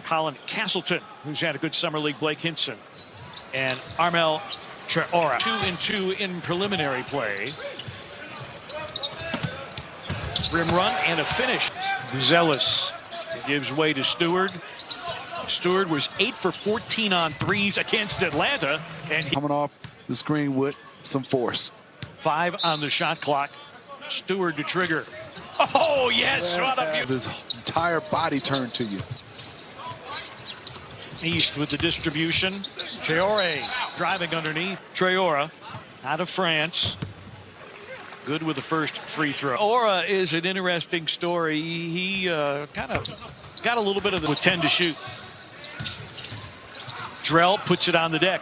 Colin Castleton, who's had a good summer league, Blake Hinson, and Armel Traore. 2-2 in preliminary play. Rim run and a finish. Buzelis gives way to Stewart. Stewart was 8 for 14 on threes against Atlanta, and coming off the screen with some force. 5 on the shot clock. Stewart to trigger. Oh yes, what a view. His entire body turned to you. East with the distribution. Traore driving underneath. Traore out of France. Good with the first free throw. Aura is an interesting story. He kind of got a little bit of the with 10 to shoot. Drell puts it on the deck.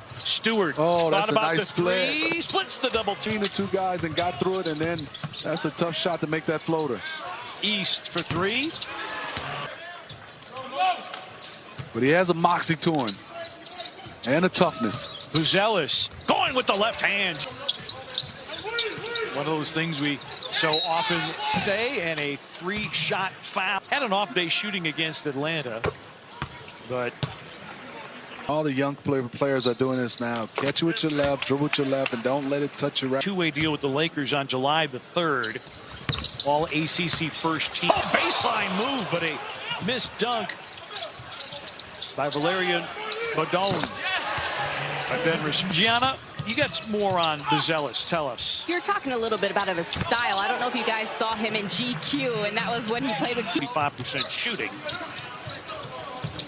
Stewart that's thought about a nice the three. Splits the double team. The two guys and got through it, and then that's a tough shot to make that floater. East for 3. But he has a moxie to him and a toughness. Buzelis going with the left hand. One of those things we so often say, and a 3-shot foul. Had an off day shooting against Atlanta, but all the young players are doing this now. Catch it with your left, dribble with your left, and don't let it touch your right. Two-way deal with the Lakers on July the 3rd. All ACC first team. Oh, baseline move, but a missed dunk by Valerian Bodone. Gianna, you got more on Buzelis. Tell us. You're talking a little bit about his style. I don't know if you guys saw him in GQ, and that was when he played with 35% shooting.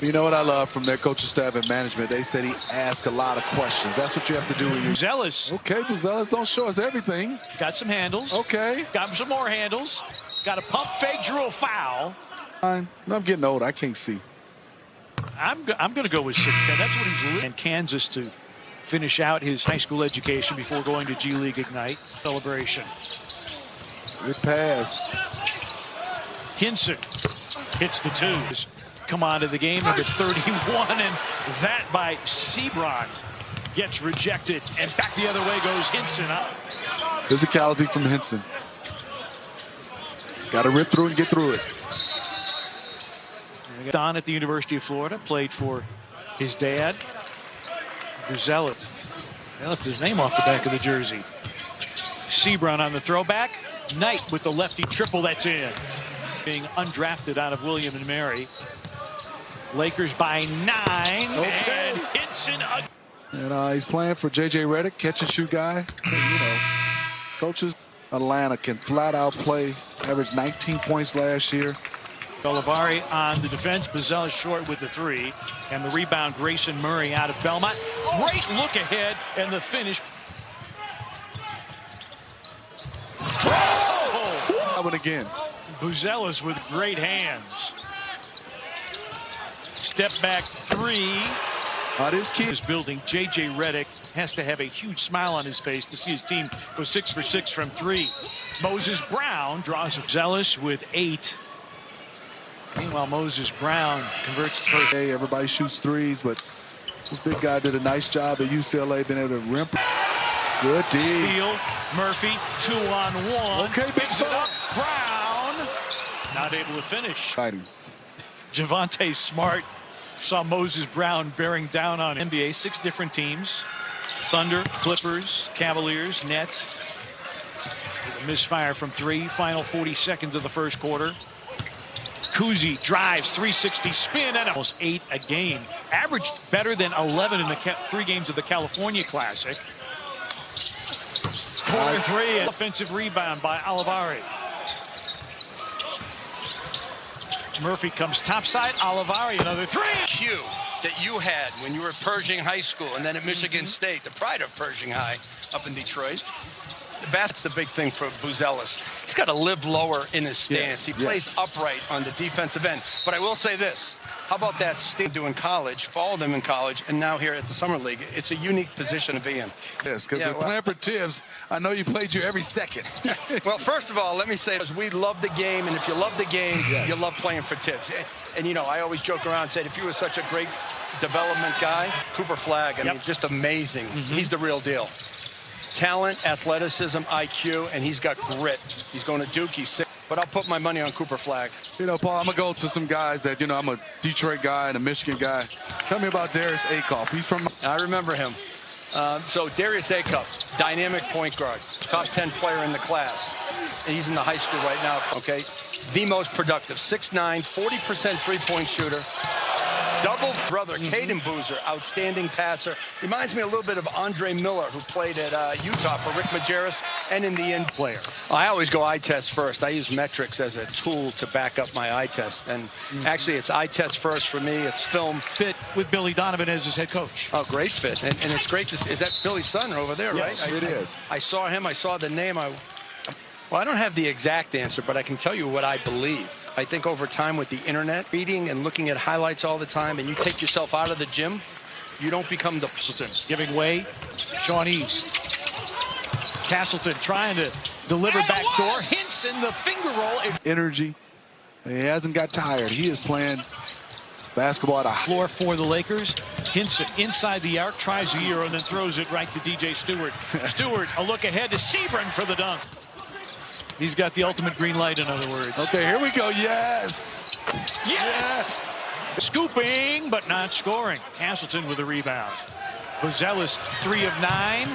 You know what I love from their coaching staff and management? They said he asked a lot of questions. That's what you have to do when you're Buzelis. Okay, Buzelis, don't show us everything. Got some handles. Okay. Got some more handles. Got a pump fake, drew a foul. I'm getting old. I can't see. I'm going to go with 6'10". That's what he's in Kansas to finish out his high school education before going to G League Ignite celebration. Good pass. Hinson hits the 2. Come on to the game, number 31, and that by Sebron gets rejected, and back the other way goes Hinson up. Physicality from Hinson. Got to rip through and get through it. Don at the University of Florida, played for his dad, Buzelis. They left his name off the back of the jersey. Sebron on the throwback. Knight with the lefty triple, that's in. Being undrafted out of William and Mary. Lakers by 9, and Hinson. And he's playing for J.J. Redick, catch and shoot guy. You know, coaches, Atlanta can flat out play. Averaged 19 points last year. Olivari on the defense. Buzelis short with the 3, and the rebound. Grayson Murray out of Belmont. Great look ahead, and the finish. That one again. Buzelis with great hands. Step back 3. This key is building. J.J. Redick has to have a huge smile on his face to see his team go 6 for 6 from 3. Moses Brown draws Buzelis with 8. Meanwhile, Moses Brown converts to first. Hey, everybody shoots threes, but this big guy did a nice job at UCLA, being able to rim. Good D. Steal. Murphy, 2-on-1. Okay, big Picks it up. Brown not able to finish. Exciting. Javonte Smart saw Moses Brown bearing down on NBA. 6 different teams. Thunder, Clippers, Cavaliers, Nets. With a misfire from 3. Final 40 seconds of the first quarter. Kuzi drives, 360 spin, and almost 8 a game. Averaged better than 11 in the 3 games of the California Classic. Corner 3, offensive rebound by Olivari. Murphy comes topside. Olivari, another 3. Cue that you had when you were at Pershing High School and then at Michigan State, the pride of Pershing High up in Detroit. That's the big thing for Buzelis. He's got to live lower in his stance. He plays upright on the defensive end. But I will say this. How about that Steve doing college, followed him in college, and now here at the Summer League? It's a unique position to be in. Yes, because we're playing for Tibbs. I know you played you every second. Well, first of all, let me say, we love the game, and if you love the game, you love playing for Tibbs. And, you know, I always joke around and said, if you were such a great development guy, Cooper Flagg, I mean, just amazing. He's the real deal. Talent, athleticism, IQ, and he's got grit. He's going to Duke. He's 6. but I'll put my money on Cooper Flagg. You know, Paul, I'm going to go to some guys that, you know, I'm a Detroit guy and a Michigan guy. Tell me about Darius Akoff. He's from... I remember him. So Darius Akoff, dynamic point guard, top 10 player in the class. And he's in the high school right now, okay? The most productive, 6'9", 40% three-point shooter. Double brother, Caden Boozer, outstanding passer. Reminds me a little bit of Andre Miller, who played at Utah for Rick Majerus and in the end player. I always go eye test first. I use metrics as a tool to back up my eye test. And actually, it's eye test first for me. It's film. Fit with Billy Donovan as his head coach. Oh, great fit. And it's great to see. Is that Billy's son over there, Yes, right? It is. I saw him. I saw the name. Well, I don't have the exact answer, but I can tell you what I believe. I think over time with the internet, reading and looking at highlights all the time, and you take yourself out of the gym, you don't become the... Giving way, Sean East. Castleton trying to deliver backdoor. Hinson, the finger roll. Energy. He hasn't got tired. He is playing basketball at a Floor for the Lakers. Hinson inside the arc, tries a Euro, and then throws it right to DJ Stewart. Stewart, a look ahead to Sebring for the dunk. He's got the ultimate green light, in other words. Okay, here we go. Yes. Yes! Scooping, but not scoring. Castleton with a rebound. Buzelis, 3 of 9.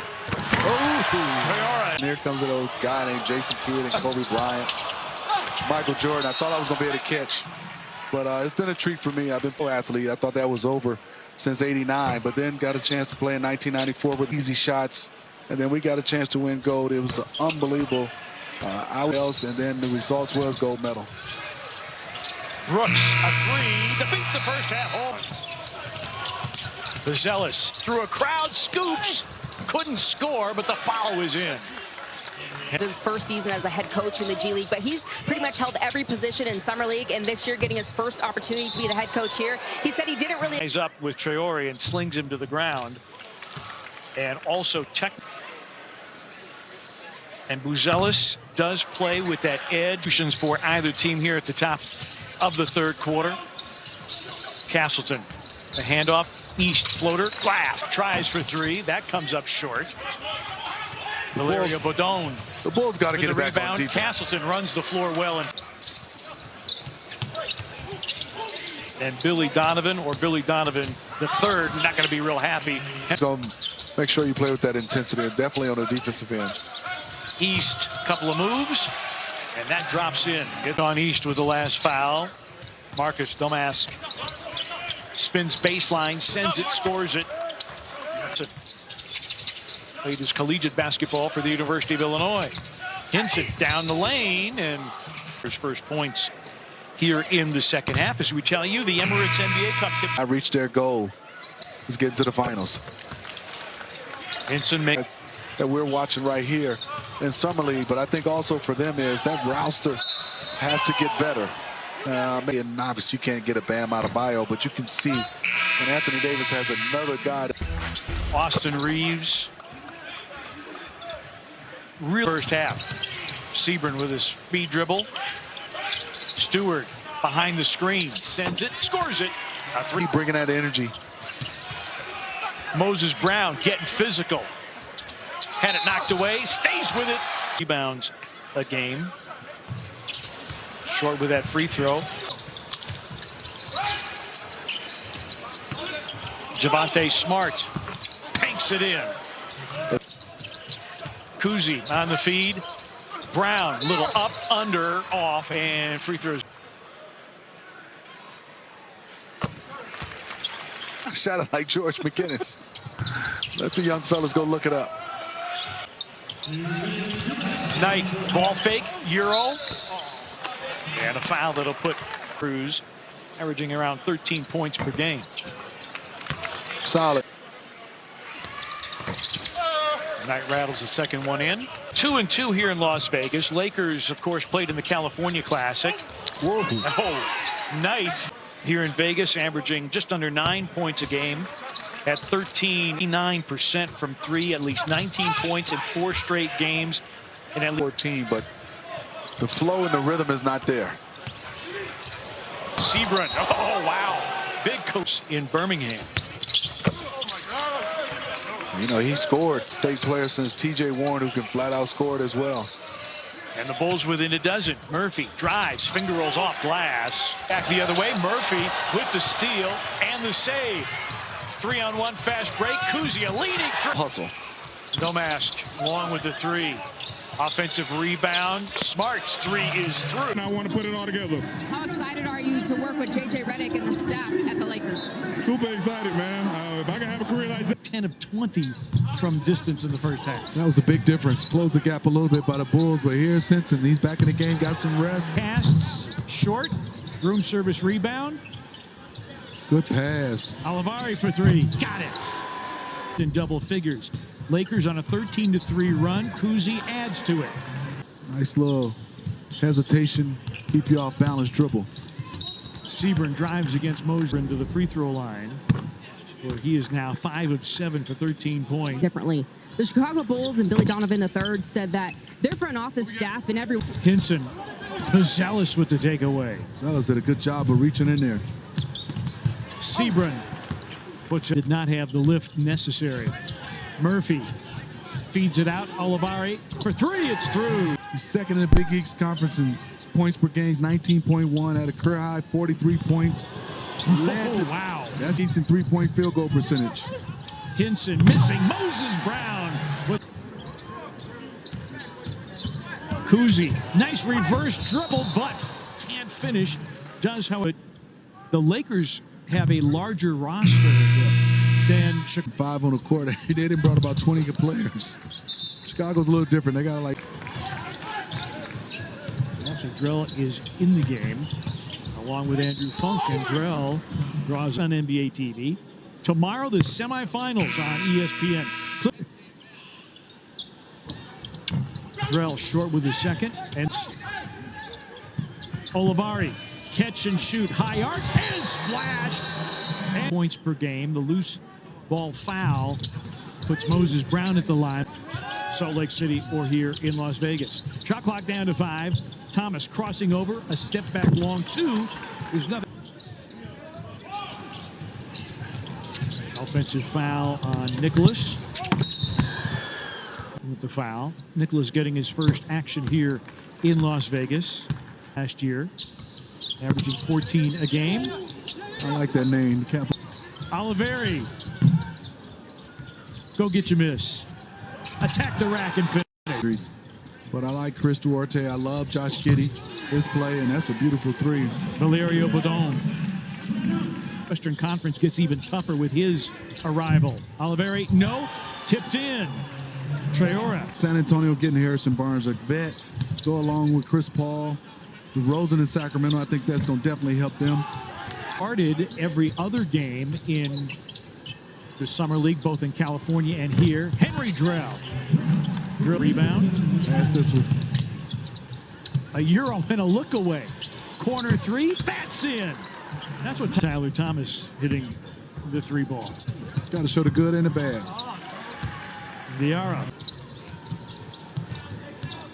Oh, And here comes an old guy named Jason Kidd and Kobe Bryant. Michael Jordan. I thought I was going to be able to catch. But it's been a treat for me. I've been a pro athlete. I thought that was over since '89. But then got a chance to play in 1994 with easy shots. And then we got a chance to win gold. It was unbelievable. And then the results was gold medal. Brooks, a 3 to beat the first half home. Buzelis through a crowd, scoops. Couldn't score, but the foul is in. It's his first season as a head coach in the G League, but he's pretty much held every position in Summer League, and this year getting his first opportunity to be the head coach here. He said he didn't really... He's up with Traore and slings him to the ground. And also And Buzelis does play with that edge for either team here at the top of the third quarter. Castleton, the handoff, East floater, Glass tries for 3. That comes up short. Valerio Bodone. The Bulls got to get it back on rebound. defense. Castleton runs the floor well. And Billy Donovan, or Billy Donovan the third, not going to be real happy. So make sure you play with that intensity, definitely on the defensive end. East, couple of moves, and that drops in. Get on East with the last foul. Marcus Domask spins baseline, sends it, scores it. Played his collegiate basketball for the University of Illinois. Hinson down the lane, and his first points here in the second half. As we tell you, the Emirates NBA Cup. I reached their goal. He's getting to the finals. Hinson make that we're watching right here in Summer League, but I think also for them is that roster has to get better. And obviously you can't get a Bam Adebayo, but you can see, and Anthony Davis has another guy. Austin Reeves. Real first half. Sebring with his speed dribble. Stewart behind the screen, sends it, scores it. A 3. Bringing that energy. Moses Brown getting physical. Had it knocked away, stays with it. Rebounds a game. Short with that free throw. Javonte Smart tanks it in. Kuzi on the feed. Brown, little up, under, off, and free throws. Shot it like George McGinnis. Let the young fellas go look it up. Knight, ball fake, Euro. And a foul that'll put Cruz averaging around 13 points per game. Solid. Knight rattles the second one in. 2-2 here in Las Vegas. Lakers, of course, played in the California Classic. Whoa. Oh, Knight here in Vegas, averaging just under 9 points a game at 39% from 3, at least 19 points in 4 straight games. And at least 14, but the flow and the rhythm is not there. Sebring, oh wow, big coach in Birmingham. You know, he scored. State player since T.J. Warren, who can flat out score it as well. And the Bulls within a dozen. Murphy drives, finger rolls off glass. Back the other way. Murphy with the steal and the save. 3-on-1 fast break. Kuzia leading through. Hustle. Domask along with the three. Offensive rebound. Smart's three is through. And I want to put it all together. How excited are you to work with J.J. Redick and the staff at the Lakers? Super excited, man. If I can have a career like that. 10 of 20 from distance in the first half. That was a big difference. Closed the gap a little bit by the Bulls, but here's Henson. He's back in the game, got some rest. Casts short. Room service rebound. Good pass. Olivari for three. Got it. In double figures. Lakers on a 13-3 run. Kuzi adds to it. Nice little hesitation, keep you off balance dribble. Seaburn drives against Moser into the free throw line, where he is now 5 of 7 for 13 points. Differently. The Chicago Bulls and Billy Donovan III said that their front office staff and everyone. Hinson, Zealous with the takeaway. Zealous did a good job of reaching in there. Seaburn did not have the lift necessary. Murphy feeds it out. Olivari for three. It's through. He's second in the Big East Conference in points per game, 19.1, at a career high 43 points. Oh, wow. That's decent three-point field goal percentage. Hinson missing. Moses Brown with Kuzi. Nice reverse dribble, but can't finish. Does how it. The Lakers have a larger roster than Chicago. 5 on the court. They didn't brought about 20 good players. Chicago's a little different. They got like. Also, Drell is in the game, along with Andrew Funk, and Drell draws on NBA TV. Tomorrow, the semifinals on ESPN. Drell short with the second, and Olivari catch and shoot, high arc, and splash. And points per game. The loose ball foul puts Moses Brown at the line. Salt Lake City or here in Las Vegas. Shot clock down to 5. Thomas crossing over, a step back long 2 is nothing. Offensive foul on Nicholas. With the foul, Nicholas getting his first action here in Las Vegas last year, averaging 14 a game. I like that name. Olivari, go get your miss. Attack the rack and finish. But I like Chris Duarte. I love Josh Giddey, his play, and that's a beautiful three. Valerio Bodon. Western Conference gets even tougher with his arrival. Olivari, no, tipped in. Traore. San Antonio getting Harrison Barnes a vet, go along with Chris Paul. DeRozan in Sacramento, I think that's going to definitely help them. Started every other game in the Summer League, both in California and here. Henry Drell. Rebound. Pass this with A euro and a look away. Corner three, bats in. That's what Tyler Thomas hitting the three ball. got to show the good and the bad. Diarra.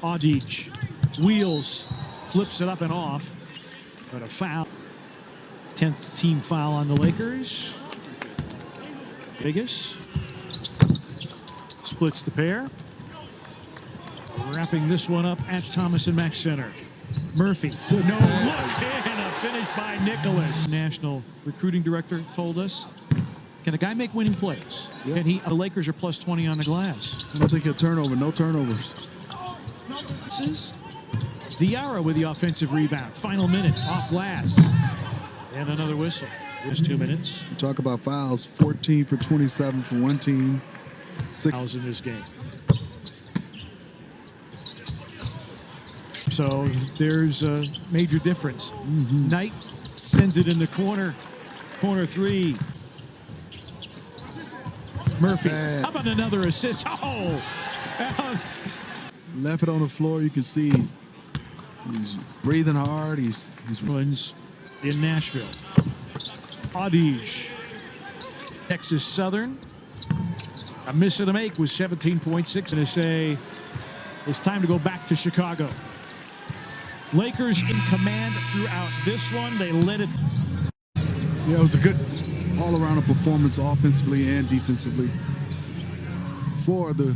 Audic wheels, flips it up and off, but a foul. 10th team foul on the Lakers. Vegas splits the pair. Wrapping this one up at Thomas and Mack Center. Murphy, no look, and a finish by Nicholas. National recruiting director told us, can a guy make winning plays? Yep. Can he? The Lakers are plus 20 on the glass. I don't think he'll turnover, no turnovers. Diarra with the offensive rebound. Final minute, off glass. And another whistle. Just 2 minutes. We talk about fouls, 14 for 27 for one team. 6 Fouls in this game. So there's a major difference. Knight sends it in the corner. Corner three. Murphy. How about another assist? Oh! Left it on the floor. You can see he's breathing hard. He's in Nashville. Audige. Texas Southern. A miss and a make with 17.6 and to say it's time to go back to Chicago. Lakers in command throughout this one. They let it. Yeah, it was a good all-around performance offensively and defensively for the